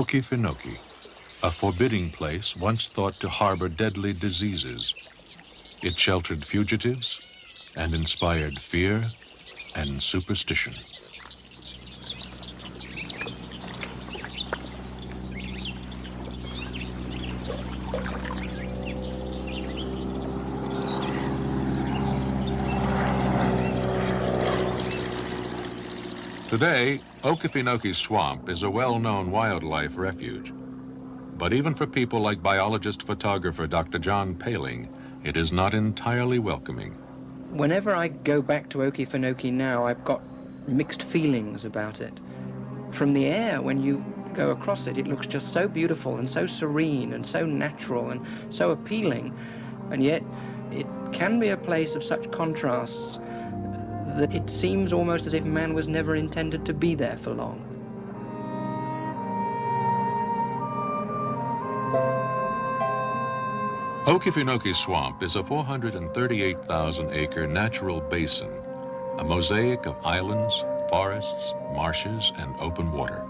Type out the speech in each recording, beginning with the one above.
Okefenokee, a forbidding place once thought to harbor deadly diseases. It sheltered fugitives and inspired fear and superstition. Today, Okefenokee Swamp is a well-known wildlife refuge. But even for people like biologist-photographer Dr. John Paling, it is not entirely welcoming. Whenever I go back to Okefenokee now, I've got mixed feelings about it. From the air, when you go across it, it looks just so beautiful and so serene and so natural and so appealing. And yet, it can be a place of such contrasts that it seems almost as if man was never intended to be there for long. Okefenokee Swamp is a 438,000-acre natural basin, a mosaic of islands, forests, marshes, and open water.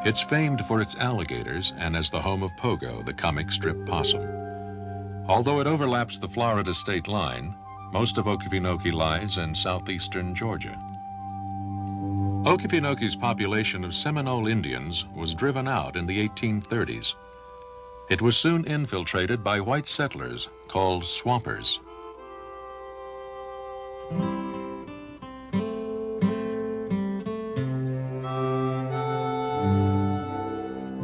It's famed for its alligators and as the home of Pogo, the comic strip possum. Although it overlaps the Florida state line, most of Okefenokee lies in southeastern Georgia. Okefenokee's population of Seminole Indians was driven out in the 1830s. It was soon infiltrated by white settlers called swampers.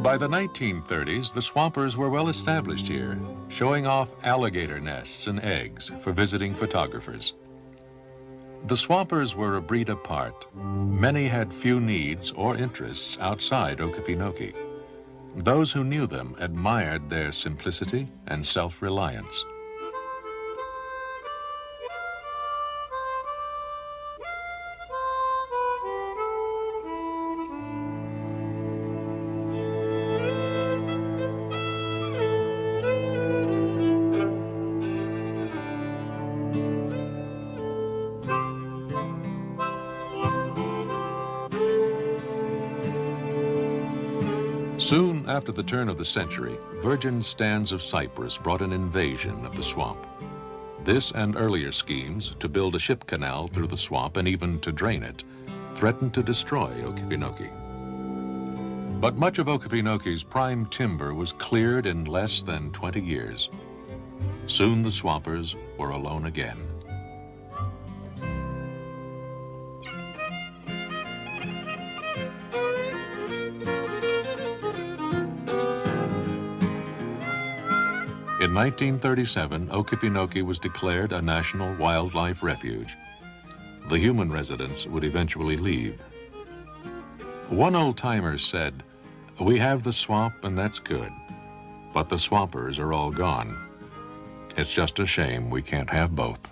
By the 1930s, the swampers were well established here, showing off alligator nests and eggs for visiting photographers. The swampers were a breed apart. Many had few needs or interests outside Okefenokee. Those who knew them admired their simplicity and self-reliance. Soon after the turn of the century, virgin stands of cypress brought an invasion of the swamp. This and earlier schemes to build a ship canal through the swamp and even to drain it threatened to destroy Okefenokee. But much of Okefenokee's prime timber was cleared in less than 20 years. Soon the swampers were alone again. In 1937, Okefenokee was declared a national wildlife refuge. The human residents would eventually leave. One old-timer said, "We have the swamp and that's good, but the swampers are all gone. It's just a shame we can't have both."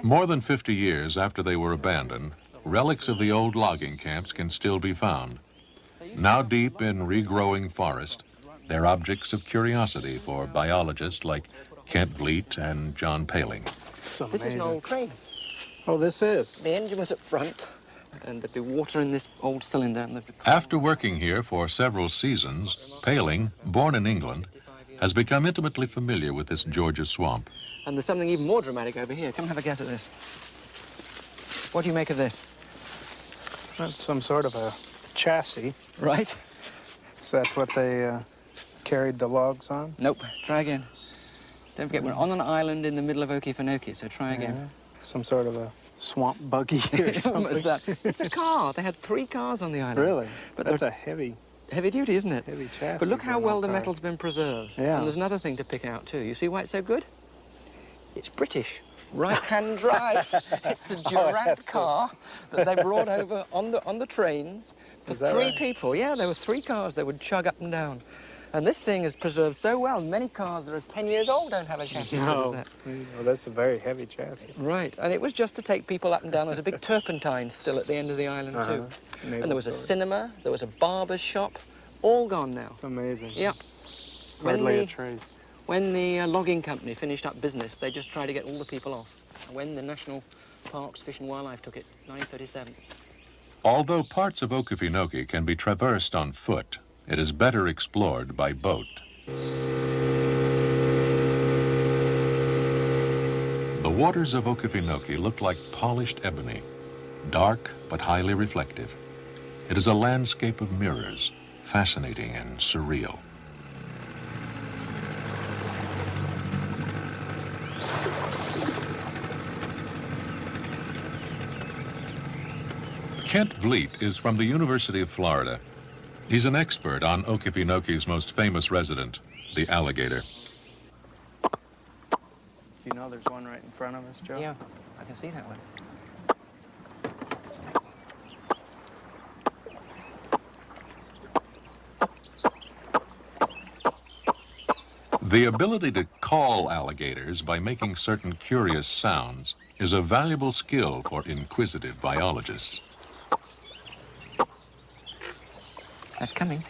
More than 50 years after they were abandoned, relics of the old logging camps can still be found. Now deep in regrowing forest, they're objects of curiosity for biologists like Kent Vliet and John Paling. This is an old crane. Oh, this is? The engine was up front, and there'd be water in this old cylinder. And After working here for several seasons, Paling, born in England, has become intimately familiar with this Georgia swamp. And there's something even more dramatic over here. Come and have a guess at this. What do you make of this? That's some sort of a chassis. Right? Is that what they carried the logs on? Nope. Try again. Don't forget, we're on an island in the middle of Okefenokee, so try again. Yeah. Some sort of a swamp buggy or something. What is that? It's a car. They had 3 cars on the island. Really? But that's a heavy duty, isn't it? Heavy chassis. But look how well the metal's been preserved. Yeah. And there's another thing to pick out, too. You see why it's so good? It's British. Right-hand drive. It's a Durant car that they brought over on the trains for 3 people. Yeah, there were 3 cars they would chug up and down. And this thing is preserved so well. Many cars that are 10 years old don't have a chassis as good as that. Well, that's a very heavy chassis. Right, and it was just to take people up and down. There was a big turpentine still at the end of the island, too. And there was a cinema, there was a barber's shop, all gone now. It's amazing. Yep. Hardly a trace. When the logging company finished up business, they just tried to get all the people off. When the National Parks, Fish and Wildlife took it, 1937. Although parts of Okefenokee can be traversed on foot, it is better explored by boat. The waters of Okefenokee look like polished ebony, dark but highly reflective. It is a landscape of mirrors, fascinating and surreal. Kent Vliet is from the University of Florida. He's an expert on Okefenokee's most famous resident, the alligator. You know there's one right in front of us, Joe? Yeah, I can see that one. The ability to call alligators by making certain curious sounds is a valuable skill for inquisitive biologists. That's coming.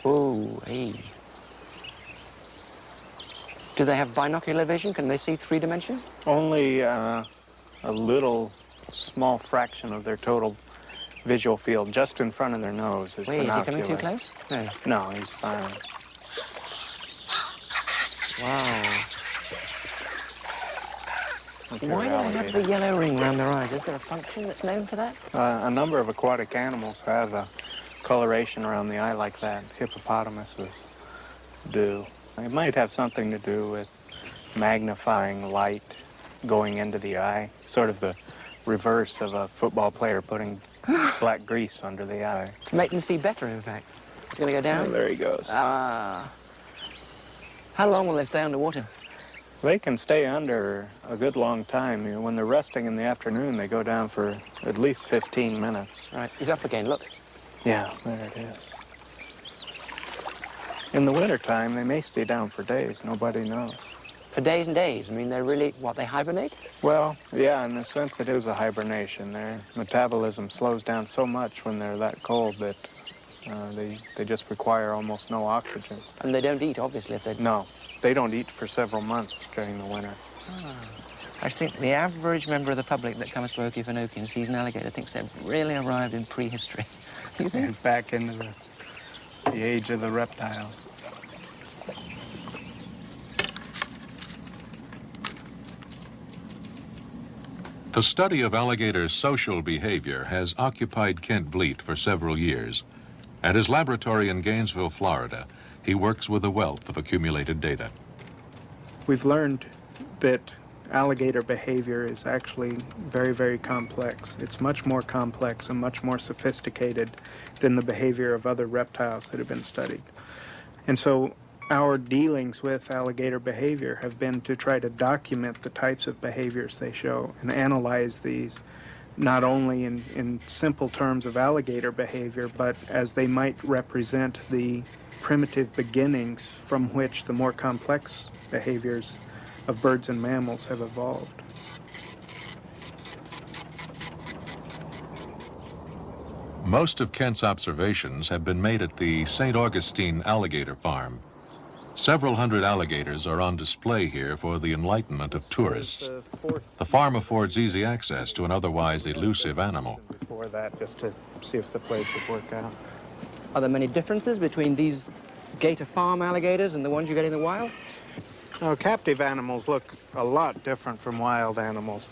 Oh, hey. Do they have binocular vision? Can they see 3 dimensions? Only a little small fraction of their total visual field, just in front of their nose, is Wait, is he binocular. coming too close? No. No, he's fine. Wow. Okay, Why do they have alligator. the yellow ring around their eyes? Is there a function that's known for that? A number of aquatic animals have a coloration around the eye like that. Hippopotamuses do. It might have something to do with magnifying light going into the eye, sort of the reverse of a football player putting black grease under the eye. To make them see better, in fact. It's going to go Oh, down? there he goes. Ah. How long will they stay underwater? They can stay under a good long time. You know, when they're resting in the afternoon, they go down for at least 15 minutes. Right, he's up again, look. Yeah, there it is. In the wintertime, they may stay down for days. Nobody knows. For days and days. I mean, they're really, what, they hibernate? Well, yeah, in a sense, it is a hibernation. Their metabolism slows down so much when they're that cold that they just require almost no oxygen. And they don't eat, obviously, if they... No, they don't eat for several months during the winter. I think the average member of the public that comes to Okefenokee and sees an alligator thinks they've really arrived in prehistory. You think? And back into the age of the reptiles. The study of alligator social behavior has occupied Kent Vliet for several years. At his laboratory in Gainesville, Florida, he works with a wealth of accumulated data. We've learned that alligator behavior is actually very, very complex. It's much more complex and much more sophisticated than the behavior of other reptiles that have been studied. And so our dealings with alligator behavior have been to try to document the types of behaviors they show and analyze these not only in simple terms of alligator behavior, but as they might represent the primitive beginnings from which the more complex behaviors of birds and mammals have evolved. Most of Kent's observations have been made at the St. Augustine Alligator Farm. Several hundred alligators are on display here for the enlightenment of tourists. The farm affords easy access to an otherwise elusive animal. Before that, just to see if the place would work out. Are there many differences between these gator farm alligators and the ones you get in the wild? Captive animals look a lot different from wild animals.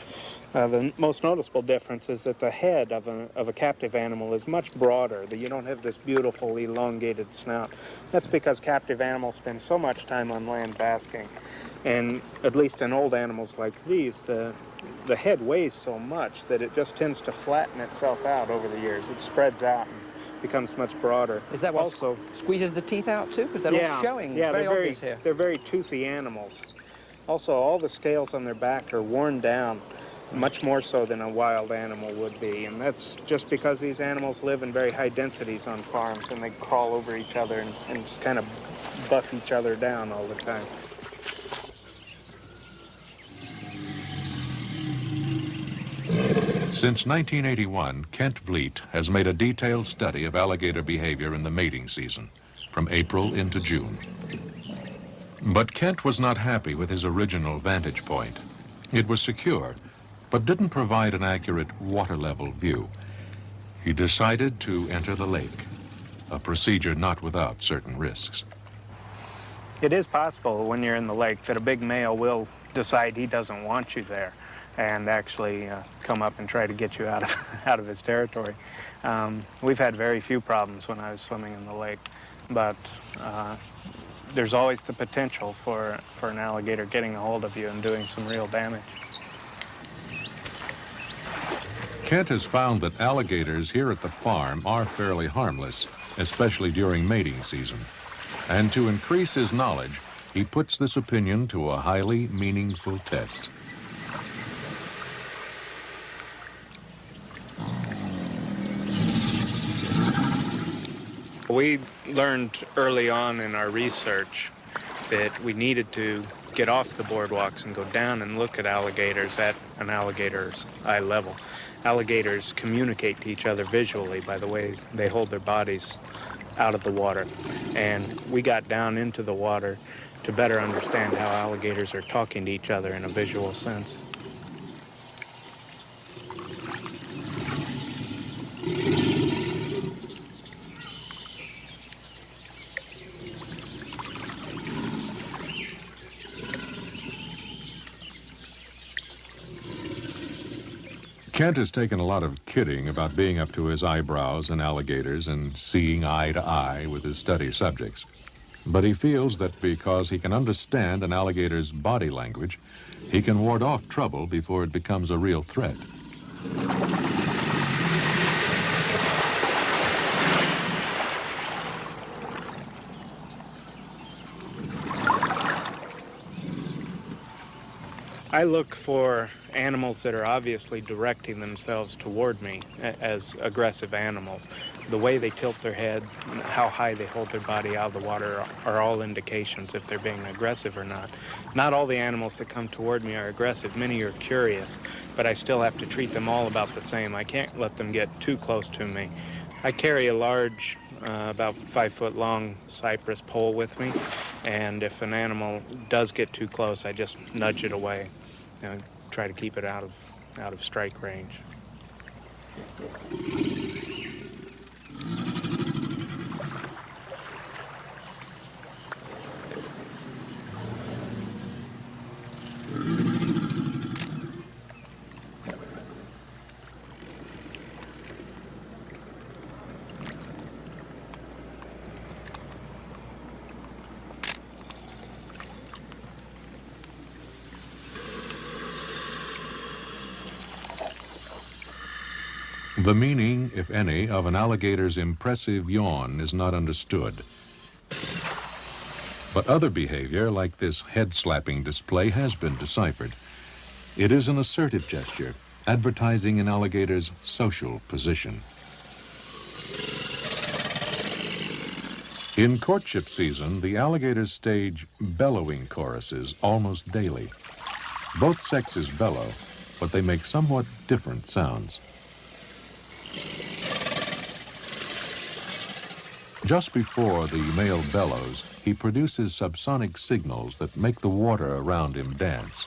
The most noticeable difference is that the head of a captive animal is much broader, that you don't have this beautiful elongated snout. That's because captive animals spend so much time on land basking. And at least in old animals like these, the head weighs so much that it just tends to flatten itself out over the years. It spreads out and becomes much broader. Is that what also squeezes the teeth out too? Because they're all showing, very obvious here. They're very toothy animals. Also, all the scales on their back are worn down, much more so than a wild animal would be. And that's just because these animals live in very high densities on farms, and they crawl over each other and just kind of buff each other down all the time. Since 1981, Kent Vliet has made a detailed study of alligator behavior in the mating season. from April into June. But Kent was not happy with his original vantage point. It was secure, but didn't provide an accurate water level view. He decided to enter the lake, a procedure not without certain risks. It is possible when you're in the lake that a big male will decide he doesn't want you there and actually come up and try to get you out of his territory. We've had very few problems when I was swimming in the lake, but there's always the potential for an alligator getting a hold of you and doing some real damage. Kent has found that alligators here at the farm are fairly harmless, especially during mating season. And to increase his knowledge, he puts this opinion to a highly meaningful test. We learned early on in our research that we needed to get off the boardwalks and go down and look at alligators at an alligator's eye level. Alligators communicate to each other visually by the way they hold their bodies out of the water. And we got down into the water to better understand how alligators are talking to each other in a visual sense. Kent has taken a lot of kidding about being up to his eyebrows in alligators and seeing eye to eye with his study subjects. But he feels that because he can understand an alligator's body language, he can ward off trouble before it becomes a real threat. I look for animals that are obviously directing themselves toward me as aggressive animals. The way they tilt their head, how high they hold their body out of the water are all indications if they're being aggressive or not. Not all the animals that come toward me are aggressive. Many are curious, but I still have to treat them all about the same. I can't let them get too close to me. I carry a large, about 5 foot long cypress pole with me, and if an animal does get too close, I just nudge it away. Try to keep it out of strike range. The meaning, if any, of an alligator's impressive yawn is not understood. But other behavior, like this head-slapping display, has been deciphered. It is an assertive gesture, advertising an alligator's social position. In courtship season, the alligators stage bellowing choruses almost daily. Both sexes bellow, but they make somewhat different sounds. Just before the male bellows, he produces subsonic signals that make the water around him dance.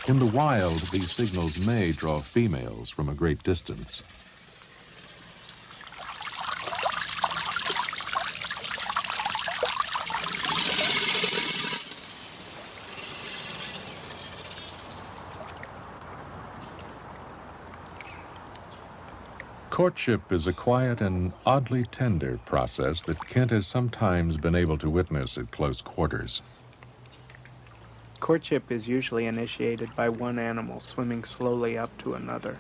In the wild, these signals may draw females from a great distance. Courtship is a quiet and oddly tender process that Kent has sometimes been able to witness at close quarters. Courtship is usually initiated by one animal swimming slowly up to another.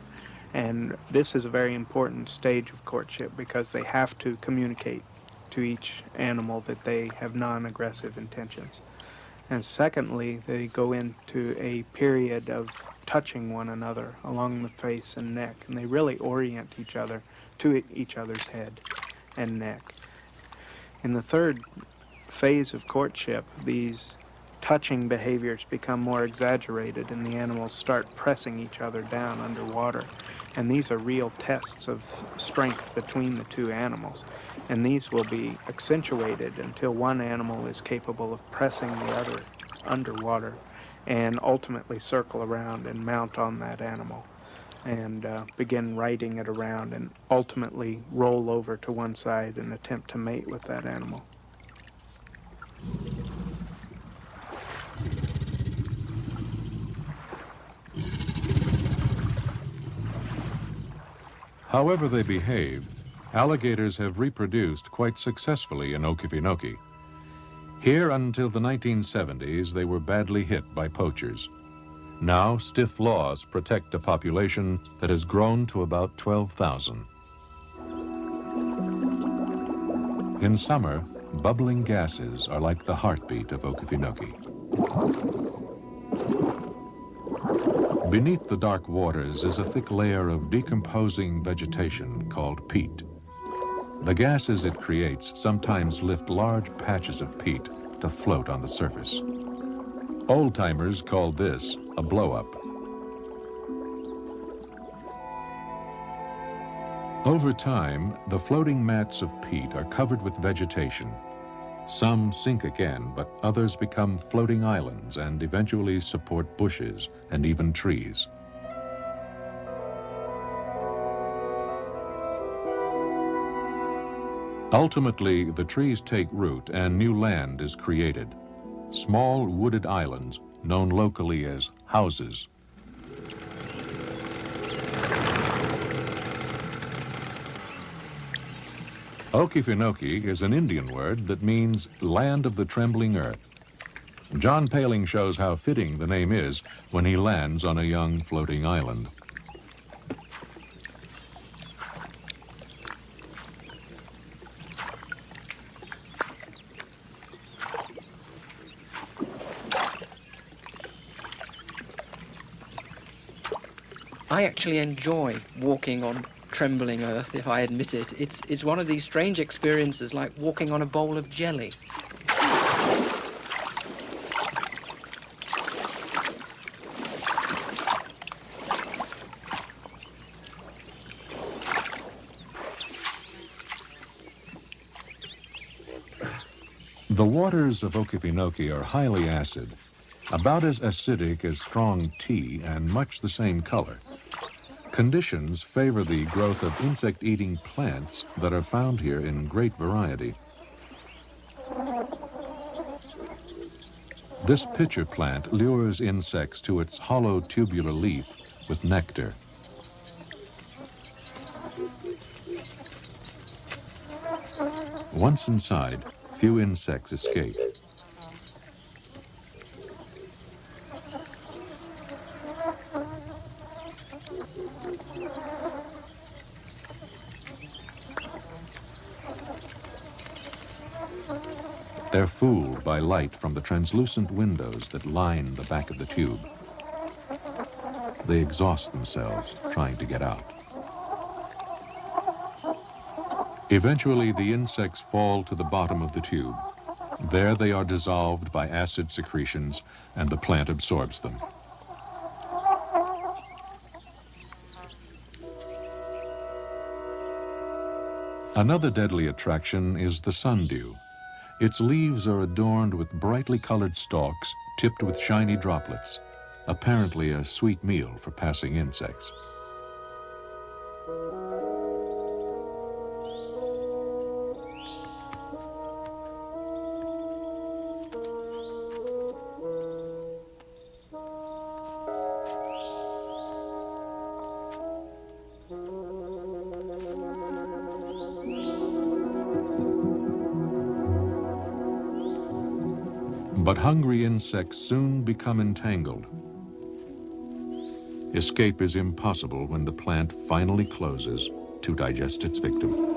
And this is a very important stage of courtship because they have to communicate to each animal that they have non-aggressive intentions. And secondly, they go into a period of touching one another along the face and neck, and they really orient each other to each other's head and neck. In the third phase of courtship, these touching behaviors become more exaggerated and the animals start pressing each other down underwater. And these are real tests of strength between the two animals. And these will be accentuated until one animal is capable of pressing the other underwater and ultimately circle around and mount on that animal and begin riding it around and ultimately roll over to one side and attempt to mate with that animal. However they behave, alligators have reproduced quite successfully in Okefenokee. Here until the 1970s, they were badly hit by poachers. Now, stiff laws protect a population that has grown to about 12,000. In summer, bubbling gases are like the heartbeat of Okefenokee. Beneath the dark waters is a thick layer of decomposing vegetation called peat. The gases it creates sometimes lift large patches of peat to float on the surface. Old-timers called this a blow-up. Over time, the floating mats of peat are covered with vegetation. Some sink again, but others become floating islands and eventually support bushes and even trees. Ultimately, the trees take root and new land is created. Small wooded islands known locally as houses. Okefenokee is an Indian word that means land of the trembling earth. John Paling shows how fitting the name is when he lands on a young floating island. I actually enjoy walking on trembling earth, if I admit it. It's one of these strange experiences like walking on a bowl of jelly. The waters of Okefenokee are highly acid, about as acidic as strong tea and much the same color. Conditions favor the growth of insect-eating plants that are found here in great variety. This pitcher plant lures insects to its hollow tubular leaf with nectar. Once inside, few insects escape. They're fooled by light from the translucent windows that line the back of the tube. They exhaust themselves trying to get out. Eventually, the insects fall to the bottom of the tube. There they are dissolved by acid secretions, and the plant absorbs them. Another deadly attraction is the sundew. Its leaves are adorned with brightly colored stalks tipped with shiny droplets, apparently a sweet meal for passing insects. But hungry insects soon become entangled. Escape is impossible when the plant finally closes to digest its victim.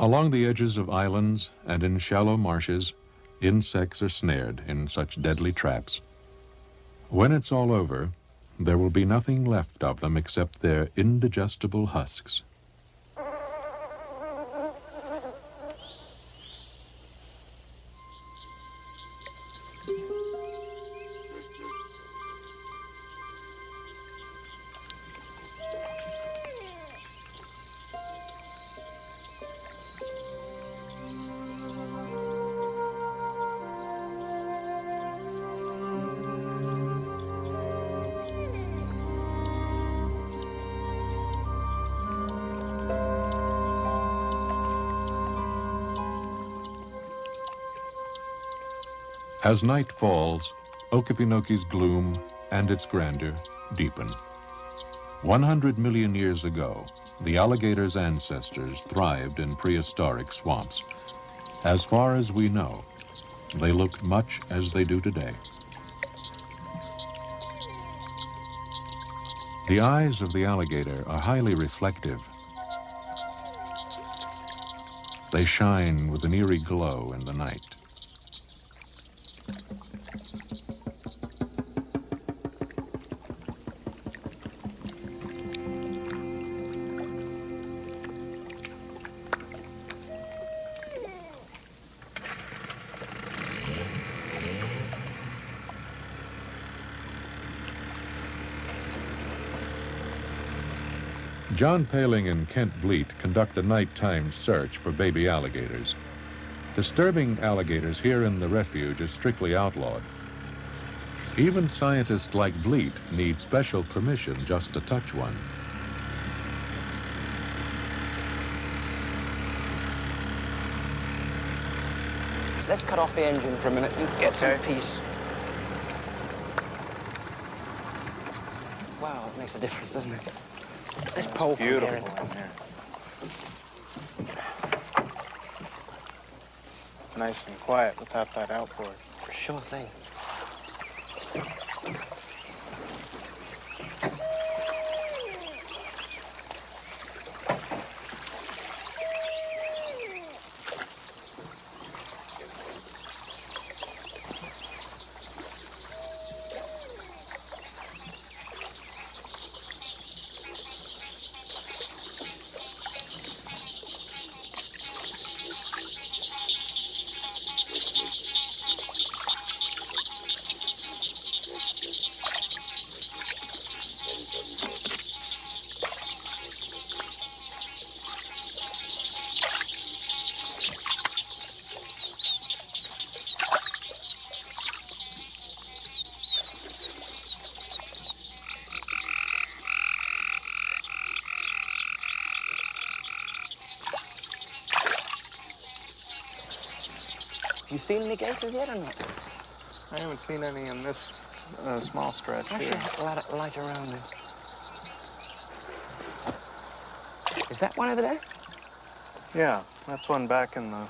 Along the edges of islands and in shallow marshes, insects are snared in such deadly traps. When it's all over, there will be nothing left of them except their indigestible husks. As night falls, Okefenokee's gloom and its grandeur deepen. 100 million years ago, the alligator's ancestors thrived in prehistoric swamps. As far as we know, they looked much as they do today. The eyes of the alligator are highly reflective. They shine with an eerie glow in the night. John Paling and Kent Vliet conduct a nighttime search for baby alligators. Disturbing alligators here in the refuge is strictly outlawed. Even scientists like Vliet need special permission just to touch one. Let's cut off the engine for a minute and get some peace. Wow, it makes a difference, doesn't it? This pole from here. Beautiful in here. Nice and quiet without that outboard. Sure thing. You seen any gators yet or not? I haven't seen any in this small stretch I here. should light around it. Is that one over there? Yeah, that's one back in the...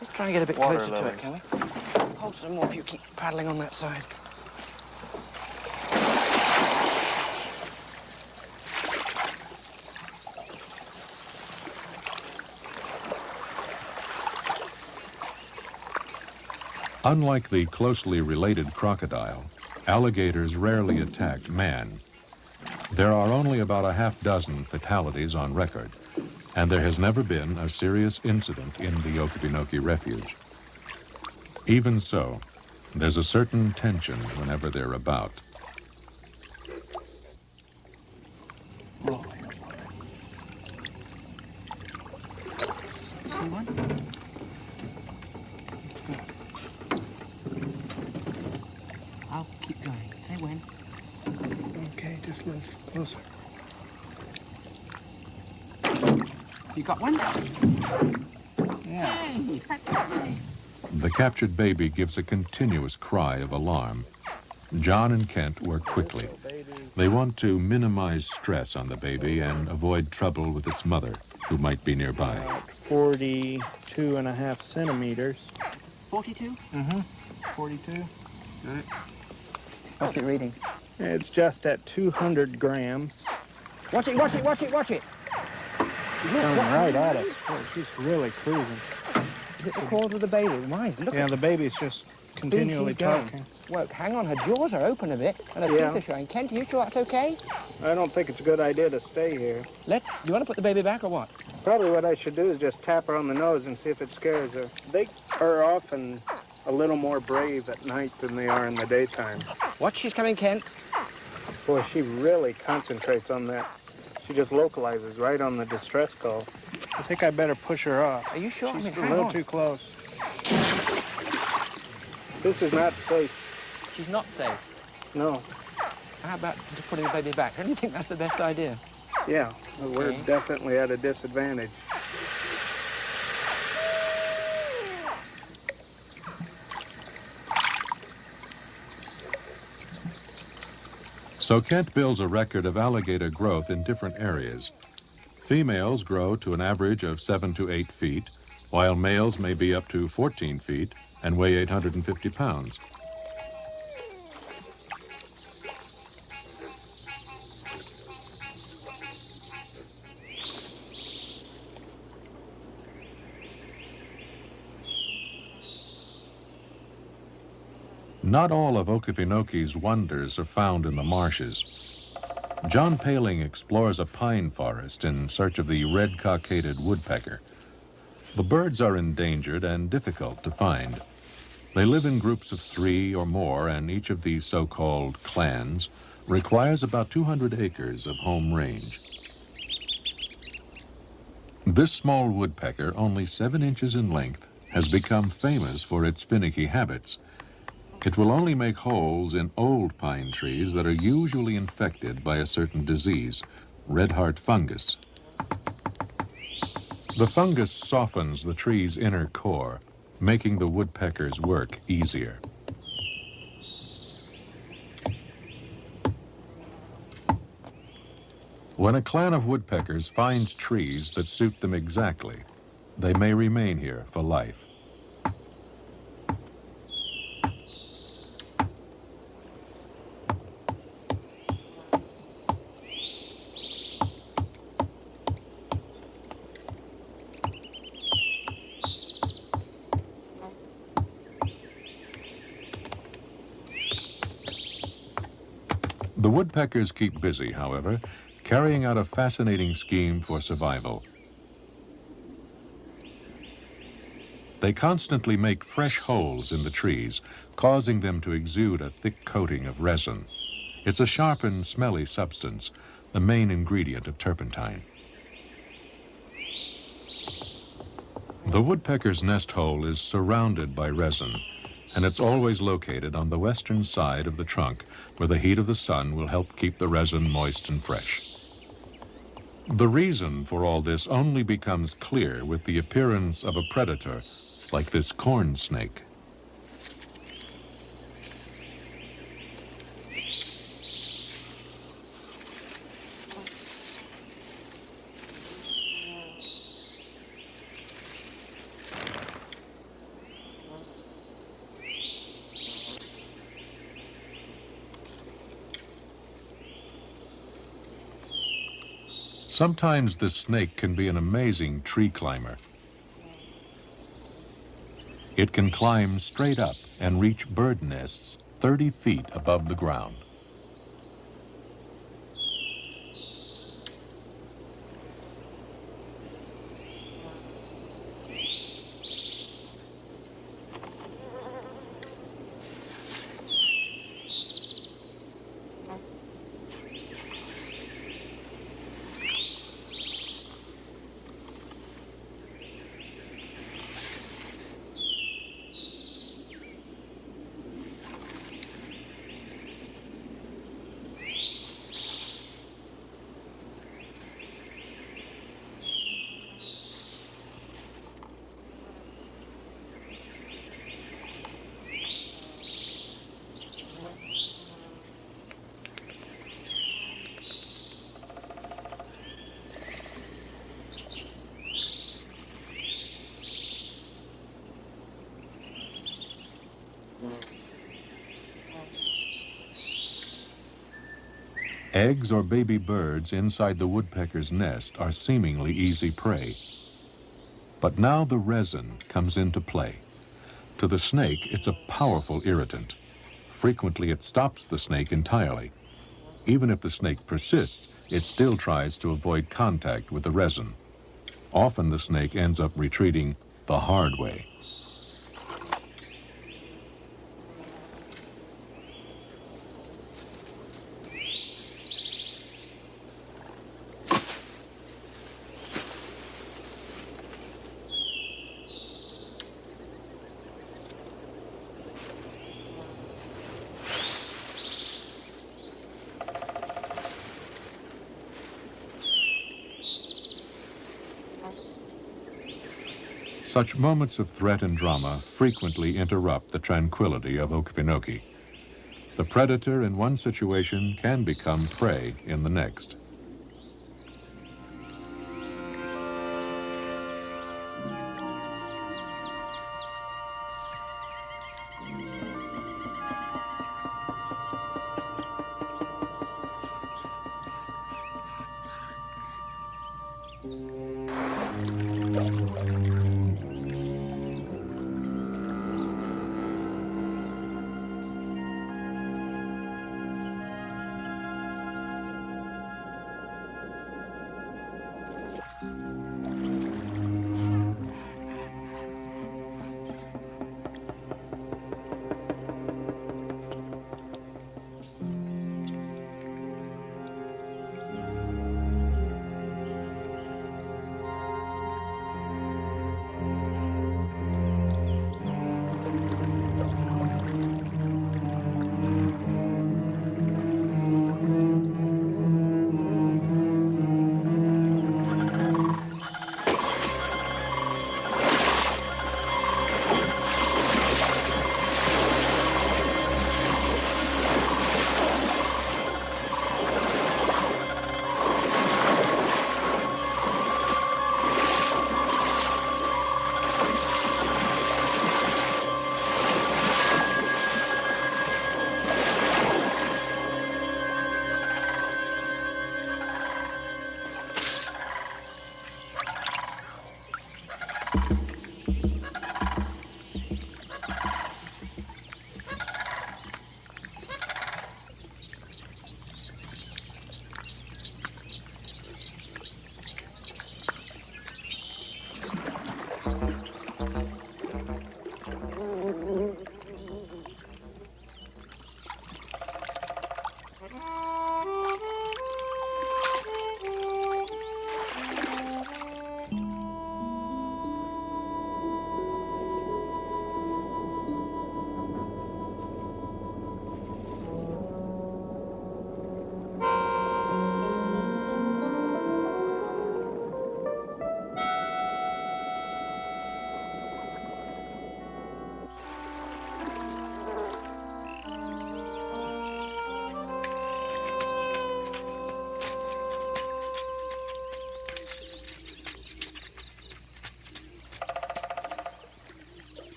Let's try and get a bit Water closer to lilies. it, can we? Hold some more if you keep paddling on that side. Unlike the closely related crocodile, alligators rarely attack man. There are only about a half dozen fatalities on record, and there has never been a serious incident in the Okefenokee refuge. Even so, there's a certain tension whenever they're about. I'll keep going. Say when. Okay, just a little closer. You got one? Yeah. Hey, The captured baby gives a continuous cry of alarm. John and Kent work quickly. They want to minimize stress on the baby and avoid trouble with its mother, who might be nearby. 42.5 centimeters. 42? Mm-hmm. 42. Right. What's it reading? It's just at 200 grams. Watch it, watch it, watch it, watch it. Coming right at us. Boy, she's really cruising. Is it the calls of the baby? Mine. Look Yeah, at the baby's just continually she's going. talking. Well, hang on, her jaws are open a bit, and her Yeah. teeth are showing. Kent, are you sure that's okay? I don't think it's a good idea to stay here. Do you want to put the baby back or what? Probably what I should do is just tap her on the nose and see if it scares her. They are often a little more brave at night than they are in the daytime. Watch, she's coming, Kent. Boy, she really concentrates on that. She just localizes right on the distress call. I think I better push her off. Are you sure? She's I mean, a hang little on. too close. This is not safe. She's not safe. No. How about just putting the baby back? Don't you think that's the best idea? Yeah, we're Okay. definitely at a disadvantage. So Kent builds a record of alligator growth in different areas. Females grow to an average of 7 to 8 feet, while males may be up to 14 feet and weigh 850 pounds. Not all of Okefenokee's wonders are found in the marshes. John Paling explores a pine forest in search of the red-cockaded woodpecker. The birds are endangered and difficult to find. They live in groups of 3 or more, and each of these so-called clans requires about 200 acres of home range. This small woodpecker, only 7 inches in length, has become famous for its finicky habits. It will only make holes in old pine trees that are usually infected by a certain disease, red heart fungus. The fungus softens the tree's inner core, making the woodpecker's work easier. When a clan of woodpeckers finds trees that suit them exactly, they may remain here for life. The woodpeckers keep busy, however, carrying out a fascinating scheme for survival. They constantly make fresh holes in the trees, causing them to exude a thick coating of resin. It's a sharp and smelly substance, the main ingredient of turpentine. The woodpecker's nest hole is surrounded by resin, and it's always located on the western side of the trunk, where the heat of the sun will help keep the resin moist and fresh. The reason for all this only becomes clear with the appearance of a predator, like this corn snake. Sometimes this snake can be an amazing tree climber. It can climb straight up and reach bird nests 30 feet above the ground. Eggs or baby birds inside the woodpecker's nest are seemingly easy prey. But now the resin comes into play. To the snake, it's a powerful irritant. Frequently, it stops the snake entirely. Even if the snake persists, it still tries to avoid contact with the resin. Often the snake ends up retreating the hard way. Such moments of threat and drama frequently interrupt the tranquility of Okefenokee. The predator in one situation can become prey in the next.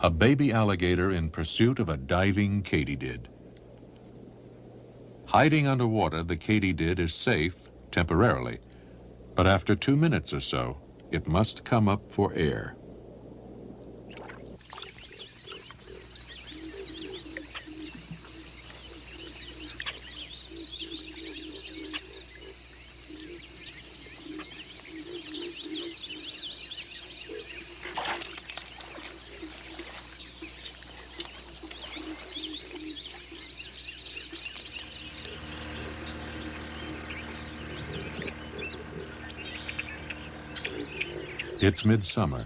A baby alligator in pursuit of a diving katydid. Hiding underwater, the katydid is safe temporarily, but after 2 minutes or so, it must come up for air. It's midsummer.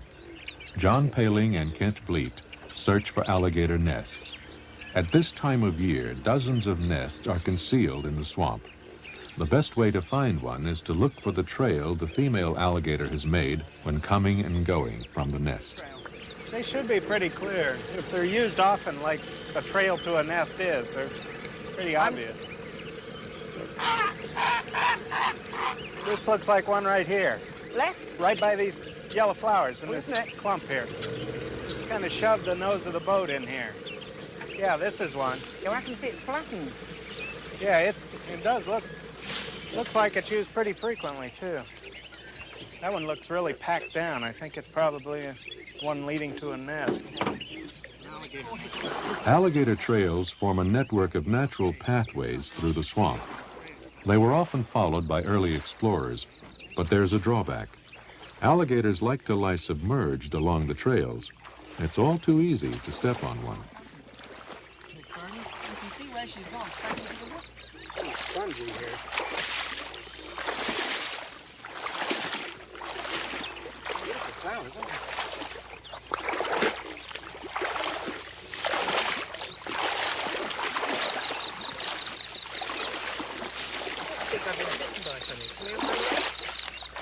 John Paling and Kent Vliet search for alligator nests. At this time of year, dozens of nests are concealed in the swamp. The best way to find one is to look for the trail the female alligator has made when coming and going from the nest. They should be pretty clear. If they're used often like a trail to a nest is, they're pretty obvious. This looks like one right here. Left? Right by these yellow flowers in Oh, this isn't it? clump here. Kind of shoved the nose of the boat in here. Yeah, this is one. Yeah, I can see it flattened. Yeah, it does looks like it's used pretty frequently too. That one looks really packed down. I think it's probably one leading to a nest. Alligator trails form a network of natural pathways through the swamp. They were often followed by early explorers, but there's a drawback. Alligators like to lie submerged along the trails. It's all too easy to step on one. You can see where she's gone. It's spongy here. Beautiful flowers, aren't they? I think I've been bitten by something.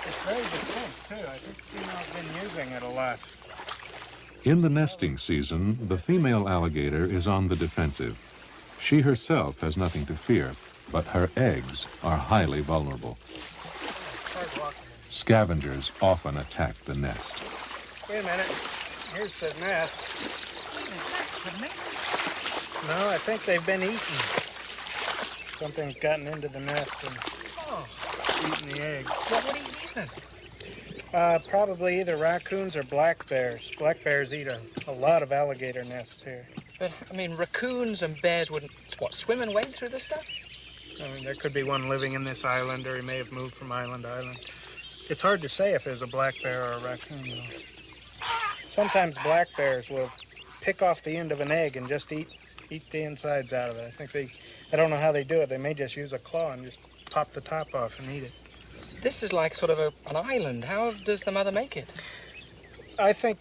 It's very distinct too. I think females been using it a lot. In the nesting season, the female alligator is on the defensive. She herself has nothing to fear, but her eggs are highly vulnerable. Scavengers often attack the nest. Wait a minute. Here's the nest. No, I think they've been eaten. Something's gotten into the nest and eaten the eggs. What would eat these then? Probably either raccoons or black bears. Black bears eat a lot of alligator nests here. But, I mean, raccoons and bears wouldn't, what, swim and wade through this stuff? I mean, there could be one living in this island, or he may have moved from island to island. It's hard to say if there's a black bear or a raccoon, though. Sometimes black bears will pick off the end of an egg and just eat the insides out of it. I don't know how they do it. They may just use a claw and just pop the top off and eat it. This is like sort of an island. How does the mother make it? I think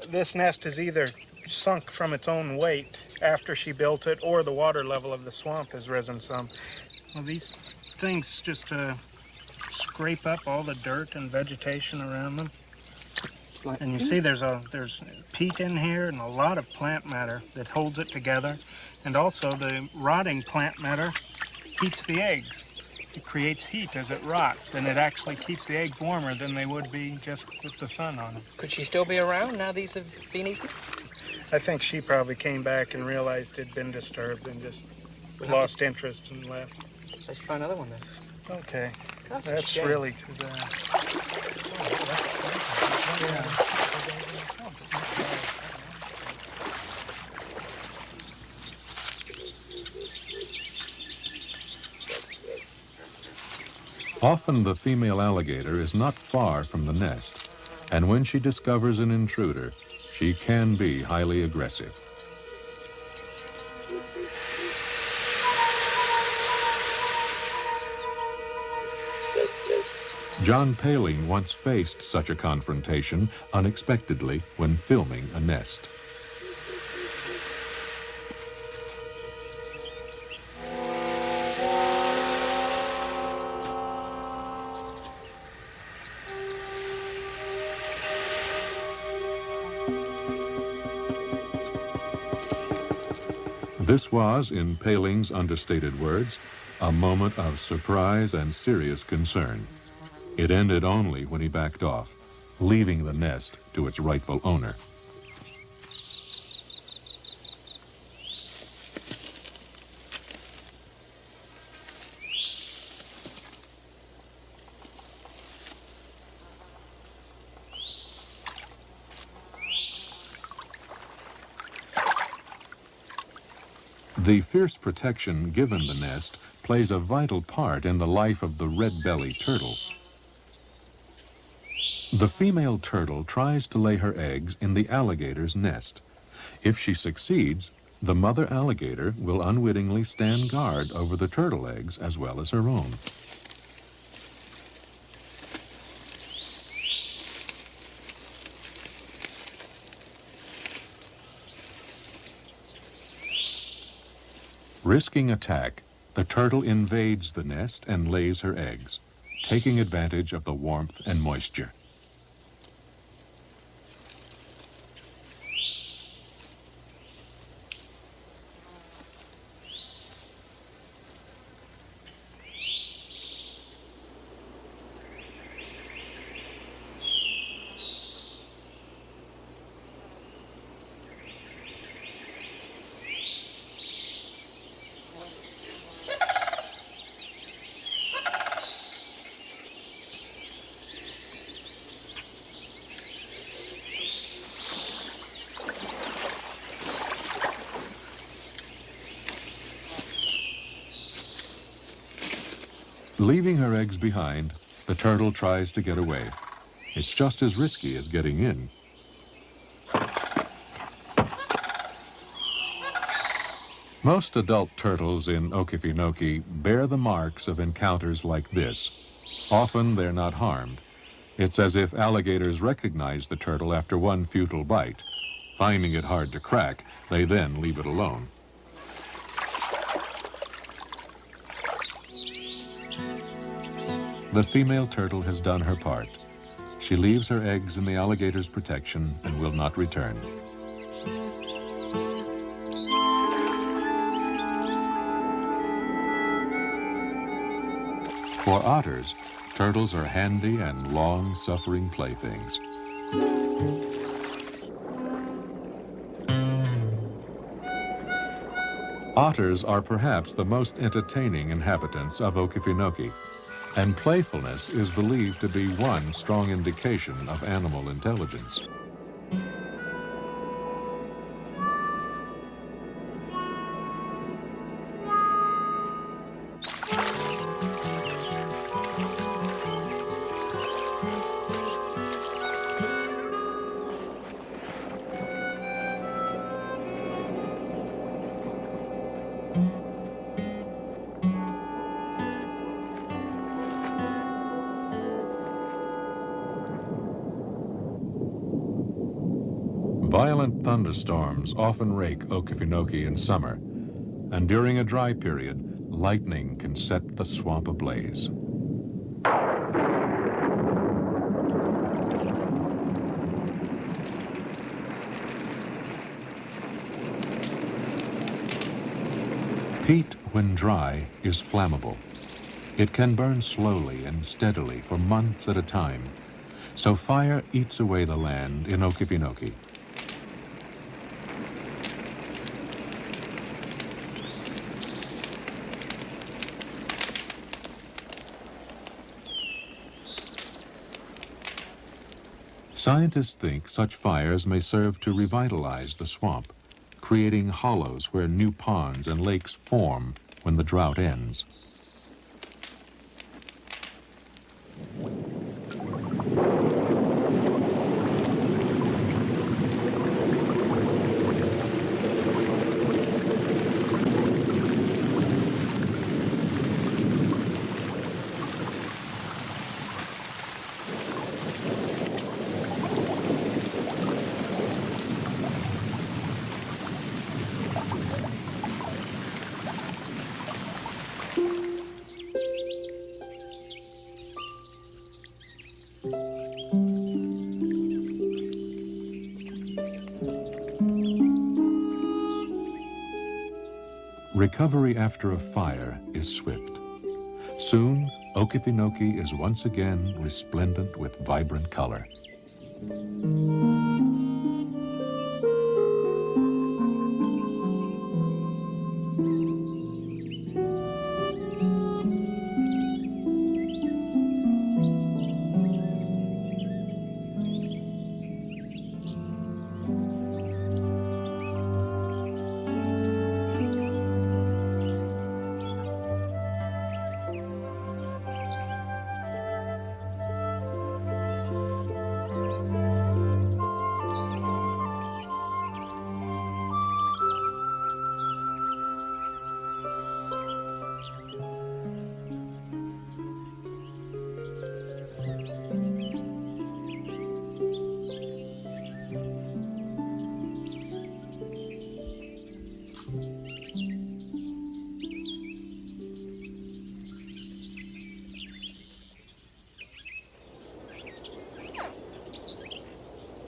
this nest is either sunk from its own weight after she built it, or the water level of the swamp has risen some. Well, these things just scrape up all the dirt and vegetation around them. And you see there's peat in here and a lot of plant matter that holds it together. And also the rotting plant matter heats the eggs. It creates heat as it rots, and it actually keeps the eggs warmer than they would be just with the sun on them. Could she still be around now these have been eaten? I think she probably came back and realized it'd been disturbed and just lost interest and left. Let's try another one then. Okay. That's a That's shame. really too bad. Often the female alligator is not far from the nest, and when she discovers an intruder, she can be highly aggressive. John Paling once faced such a confrontation unexpectedly when filming a nest. This was, in Paling's understated words, a moment of surprise and serious concern. It ended only when he backed off, leaving the nest to its rightful owner. The fierce protection given the nest plays a vital part in the life of the red-bellied turtle. The female turtle tries to lay her eggs in the alligator's nest. If she succeeds, the mother alligator will unwittingly stand guard over the turtle eggs as well as her own. Risking attack, the turtle invades the nest and lays her eggs, taking advantage of the warmth and moisture. Leaving her eggs behind, the turtle tries to get away. It's just as risky as getting in. Most adult turtles in Okefenokee bear the marks of encounters like this. Often they're not harmed. It's as if alligators recognize the turtle after one futile bite. Finding it hard to crack, they then leave it alone. The female turtle has done her part. She leaves her eggs in the alligator's protection and will not return. For otters, turtles are handy and long-suffering playthings. Otters are perhaps the most entertaining inhabitants of Okefenokee, and playfulness is believed to be one strong indication of animal intelligence. Violent thunderstorms often rake Okefenokee in summer, and during a dry period, lightning can set the swamp ablaze. Peat, when dry, is flammable. It can burn slowly and steadily for months at a time, so fire eats away the land in Okefenokee. Scientists think such fires may serve to revitalize the swamp, creating hollows where new ponds and lakes form when the drought ends. Recovery after a fire is swift. Soon, Okefenokee is once again resplendent with vibrant color.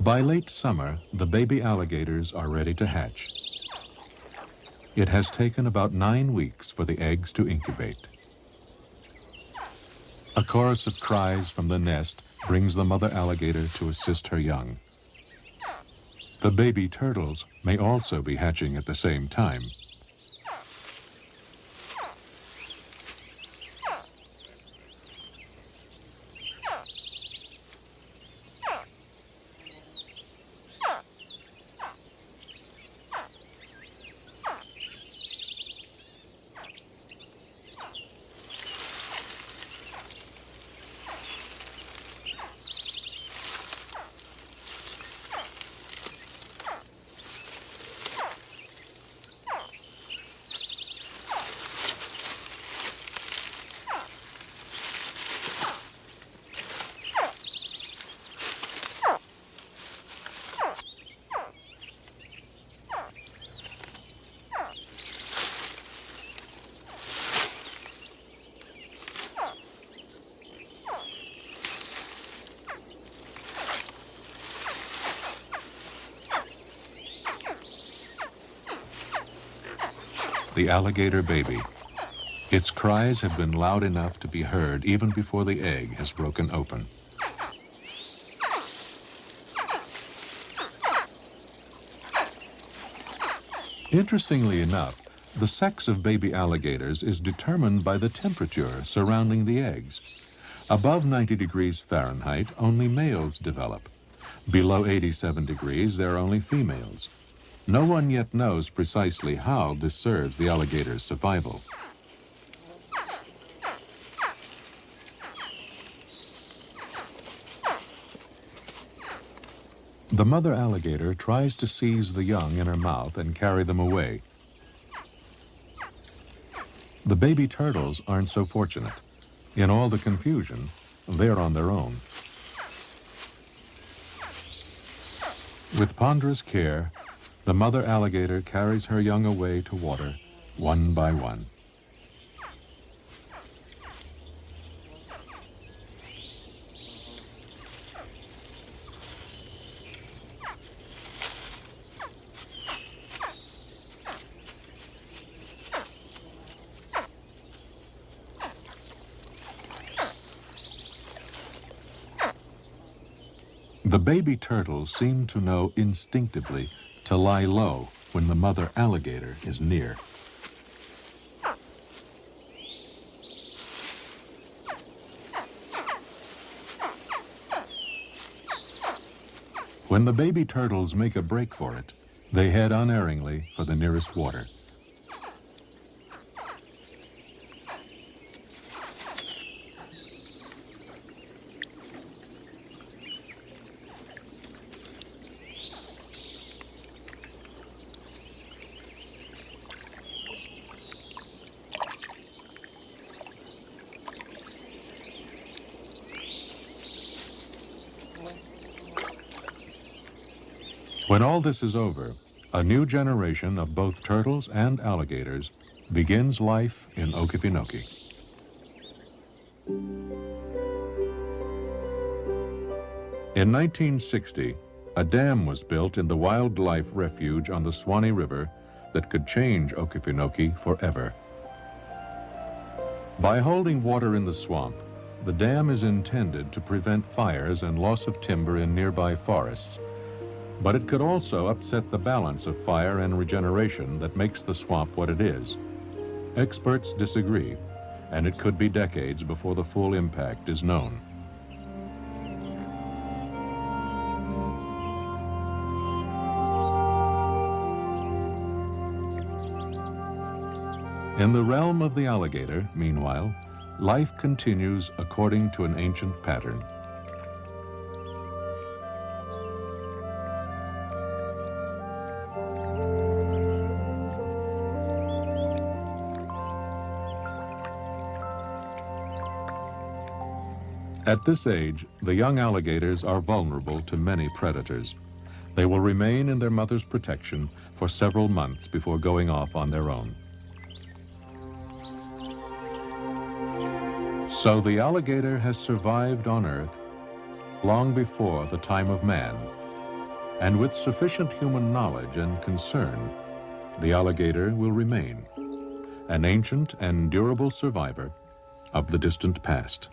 By late summer, the baby alligators are ready to hatch. It has taken about 9 weeks for the eggs to incubate. A chorus of cries from the nest brings the mother alligator to assist her young. The baby turtles may also be hatching at the same time. The alligator baby. Its cries have been loud enough to be heard even before the egg has broken open. Interestingly enough, the sex of baby alligators is determined by the temperature surrounding the eggs. Above 90 degrees Fahrenheit, only males develop. Below 87 degrees, there are only females. No one yet knows precisely how this serves the alligator's survival. The mother alligator tries to seize the young in her mouth and carry them away. The baby turtles aren't so fortunate. In all the confusion, they're on their own. With ponderous care, the mother alligator carries her young away to water, one by one. The baby turtles seem to know instinctively to lie low when the mother alligator is near. When the baby turtles make a break for it, they head unerringly for the nearest water. When all this is over, a new generation of both turtles and alligators begins life in Okefenokee. In 1960, a dam was built in the wildlife refuge on the Swanee River that could change Okefenokee forever. By holding water in the swamp, the dam is intended to prevent fires and loss of timber in nearby forests, but it could also upset the balance of fire and regeneration that makes the swamp what it is. Experts disagree, and it could be decades before the full impact is known. In the realm of the alligator, meanwhile, life continues according to an ancient pattern. At this age, the young alligators are vulnerable to many predators. They will remain in their mother's protection for several months before going off on their own. So the alligator has survived on Earth long before the time of man, And with sufficient human knowledge and concern, the alligator will remain an ancient and durable survivor of the distant past.